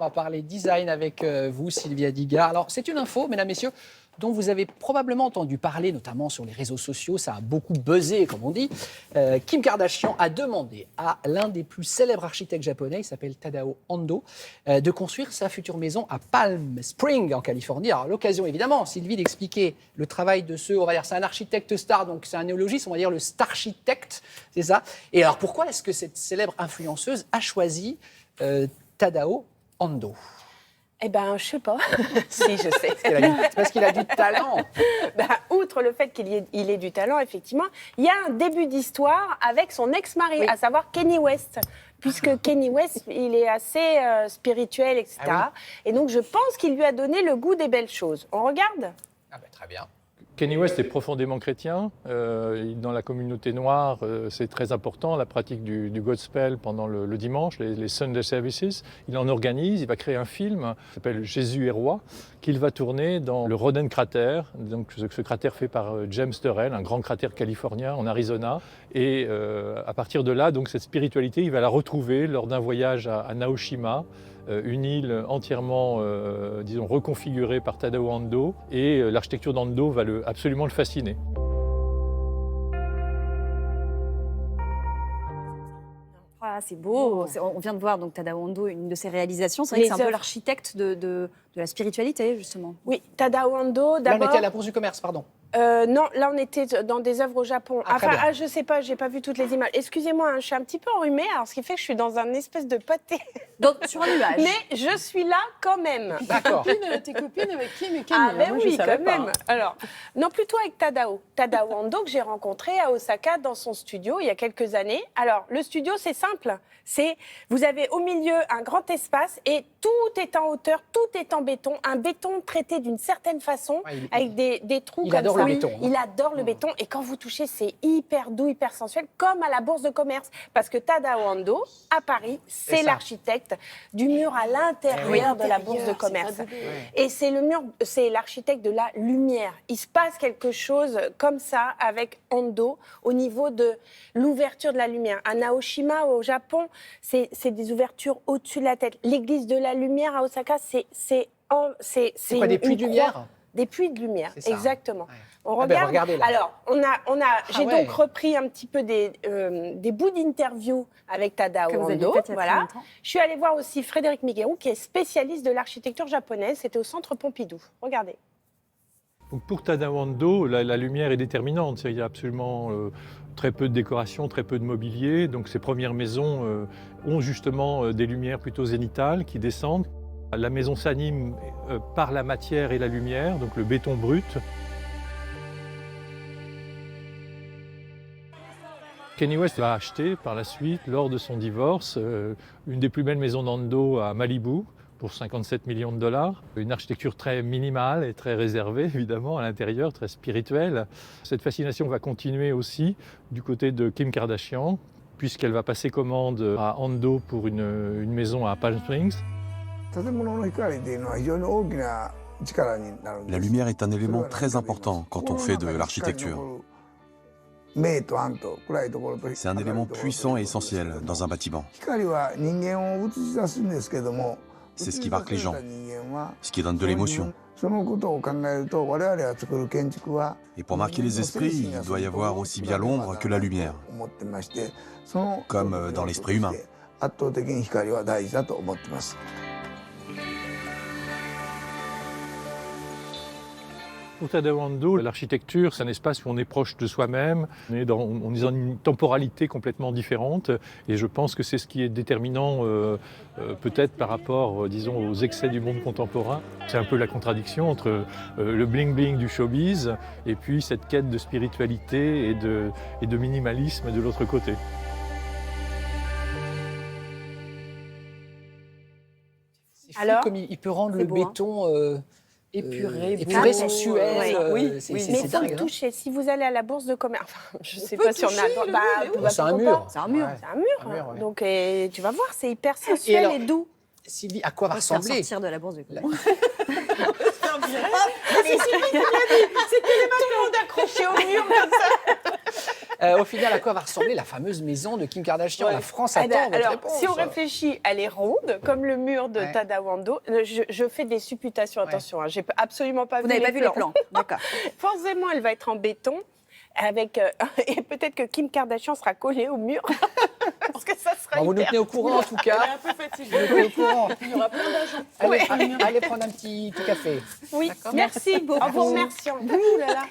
On va parler design avec vous, Sylvia Diga. Alors, c'est une info, mesdames, messieurs, dont vous avez probablement entendu parler, notamment sur les réseaux sociaux. Ça a beaucoup buzzé, comme on dit. Kim Kardashian a demandé à l'un des plus célèbres architectes japonais, il s'appelle Tadao Ando, de construire sa future maison à Palm Springs, en Californie. Alors, l'occasion, évidemment, Sylvie, d'expliquer le travail de on va dire, c'est un architecte star, donc c'est un néologisme, on va dire le starchitecte, c'est ça. Et alors, pourquoi est-ce que cette célèbre influenceuse a choisi Tadao Ando? Eh bien, je ne sais pas. Si, je sais. Parce qu'il a du talent. Outre le fait qu'il ait du talent, effectivement, il y a un début d'histoire avec son ex-mari, à savoir Kanye West. Puisque Kanye West, il est assez spirituel, etc. Ah oui. Et donc, je pense qu'il lui a donné le goût des belles choses. On regarde ? Très bien. Kanye West est profondément chrétien. Dans la communauté noire, c'est très important, la pratique du gospel pendant le dimanche, les Sunday Services. Il en organise, il va créer un film qui s'appelle Jésus est roi, qu'il va tourner dans le Roden Crater, donc ce cratère fait par James Turrell, un grand cratère californien en Arizona. Et à partir de là, donc, cette spiritualité, il va la retrouver lors d'un voyage à Naoshima, une île entièrement, disons, reconfigurée par Tadao Ando, et l'architecture d'Ando va absolument le fasciner. Ah, c'est beau. On vient de voir donc Tadao Ando, une de ses réalisations. C'est vrai que c'est un peu l'architecte de la spiritualité, justement. Oui, Tadao Ando, Là, d'abord... on était à la Bourse du Commerce, pardon. Non, là, on était dans des œuvres au Japon. Je sais pas, j'ai pas vu toutes les images. Excusez-moi, je suis un petit peu enrhumée, alors ce qui fait que je suis dans un espèce de pâté. Donc, sur un nuage. Mais je suis là quand même. D'accord. Tes copines avec Kim et Kanye. Ah, ben oui, quand même. Alors, non, plutôt avec Tadao. Tadao Ando, que j'ai rencontré à Osaka dans son studio il y a quelques années. Alors, le studio, c'est simple. Vous avez au milieu un grand espace et tout est en hauteur, tout est en béton. Un béton traité d'une certaine façon, avec des trous comme ça. Il adore le béton. Il adore le béton. Et quand vous touchez, c'est hyper doux, hyper sensuel, comme à la Bourse de Commerce. Parce que Tadao Ando, à Paris, c'est l'architecte du mur à l'intérieur de la Bourse de Commerce. Et c'est l'architecte de la lumière. Il se passe quelque chose comme ça avec Ando au niveau de l'ouverture de la lumière. À Naoshima, au Japon, c'est des ouvertures au-dessus de la tête. L'église de la lumière à Osaka, c'est quoi, des puits de lumière ? Des puits de lumière, exactement. Ouais. On regarde. Regardez là. Alors, j'ai donc repris un petit peu des bouts d'interview avec Tadao Ando. Voilà. Je suis allée voir aussi Frédéric Miguerou, qui est spécialiste de l'architecture japonaise. C'était au Centre Pompidou. Regardez. Donc pour Tadao Ando, la lumière est déterminante. Il y a absolument très peu de décoration, très peu de mobilier. Donc ces premières maisons ont justement des lumières plutôt zénithales qui descendent. La maison s'anime par la matière et la lumière, donc le béton brut. Kanye West va acheter par la suite, lors de son divorce, une des plus belles maisons d'Ando à Malibu pour 57 millions de dollars. Une architecture très minimale et très réservée, évidemment, à l'intérieur, très spirituelle. Cette fascination va continuer aussi du côté de Kim Kardashian, puisqu'elle va passer commande à Ando pour une maison à Palm Springs. La lumière est un élément très important quand on fait de l'architecture. C'est un élément puissant et essentiel dans un bâtiment. C'est ce qui marque les gens, ce qui donne de l'émotion. Et pour marquer les esprits, il doit y avoir aussi bien l'ombre que la lumière, comme dans l'esprit humain. Pour Tadao Ando, l'architecture, c'est un espace où on est proche de soi-même, on est dans une temporalité complètement différente, et je pense que c'est ce qui est déterminant peut-être par rapport, disons, aux excès du monde contemporain. C'est un peu la contradiction entre le bling-bling du showbiz et puis cette quête de spiritualité et de minimalisme de l'autre côté. C'est fou comme il peut rendre le béton... épuré, sensuel. Mais sans le toucher. Si vous allez à la Bourse de Commerce, je ne sais pas si on a... C'est un mur. C'est un mur. Donc, tu vas voir, c'est hyper sensuel et doux. Sylvie, à quoi va ressembler ? Sortir de la Bourse de Commerce. C'est Sylvie qui l'a dit. C'est que les mains accrochées au mur comme ça. Au final, à quoi va ressembler la fameuse maison de Kim Kardashian? La France Eh attend ben, votre alors, réponse. si on réfléchit, elle est ronde, comme le mur de Ouais. Tadawando. Je fais des supputations, attention, hein, j'ai absolument pas Vous vu n'avez pas vu les plans. D'accord. Forcément, elle va être en béton. Avec, et peut-être que Kim Kardashian sera collée au mur. Parce que ça sera Bon, vous nous hyper... tenez au courant en tout cas. Elle est un peu fatiguée. Vous nous tenez au courant. Il y aura plein d'agents. Allez, allez prendre un petit café. Oui, D'accord. merci beaucoup. En vous remerciant. Ouh là là.